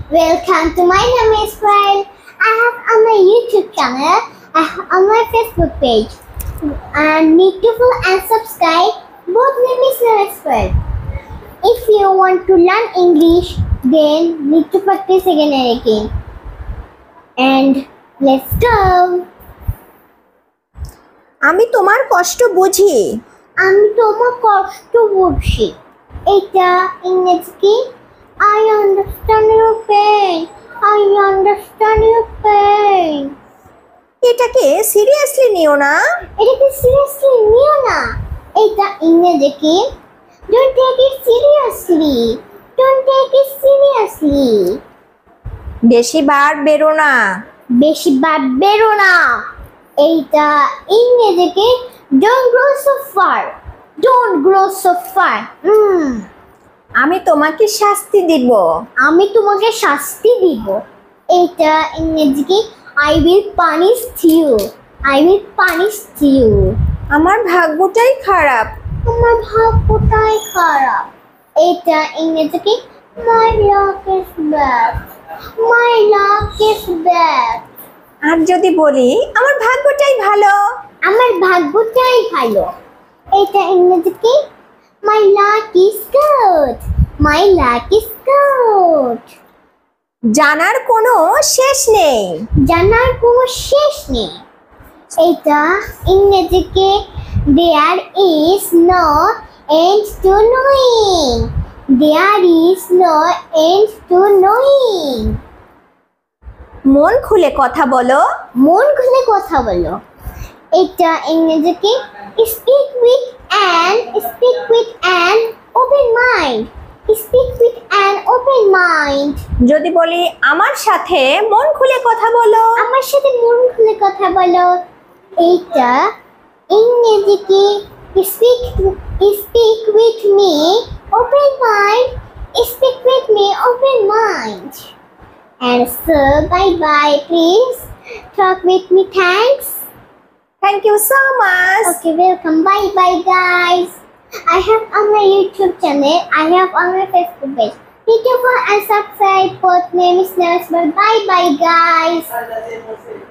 Welcome to my name is Fred. I have on my YouTube channel, I have on my Facebook page, and need to follow and subscribe. Both name is Fred. If you want to learn English, then need to practice again and again. And let's go. আমি তোমার কষ্ট বুঝি। আমি তোমার কষ্ট বুঝি। এটা ইংরেজি কি? I understand your pain. I understand your pain. এটাকে সিরিয়াসলি নিও না। এটাকে সিরিয়াসলি নিও না। এটা ইংরেজি কি? Don't take it seriously. Don't take it seriously. বেশি বার বেরো না। বেশি বার বেরো না। এইটা ইংরেজি কি? Don't grow so far. Don't grow so far. আমি তোমাকে শাস্তি দিব। আমি তোমাকে শাস্তি দিব। এটা ইংরেজি কি? I will punish you. I will punish you. আমার ভাগ্যটাই খারাপ। আমার ভাগ্যটাই খারাপ। এটা ইংরেজি কি? My luck is bad. My luck is bad. আর যদি বলি আমার ভাগ্যটাই ভালো। আমার ভাগ্যটাই ভালো। এটা ইংরেজি কি? My luck is good. My luck is good. জানার কোনো শেষ নেই। জানার কোনো শেষ নেই। এটা ইংরেজি কি? There is no end to knowing. There is no end to knowing. মন খুলে কথা বলো। মন খুলে কথা বলো। এটা ইংরেজি কি? Speak with an open mind. Speak with an open mind. যদি বলি আমার সাথে মন খুলে কথা বলো। আমার সাথে মন খুলে কথা বলো। এইটা ইংরেজি কি? Speak with me open mind. Speak with me open mind. And so bye please. Talk with me, thanks. Thank you so much. Okay, welcome. Bye guys. I have on my YouTube channel. I have on my Facebook page. Need to follow and subscribe. Both name is Bye guys.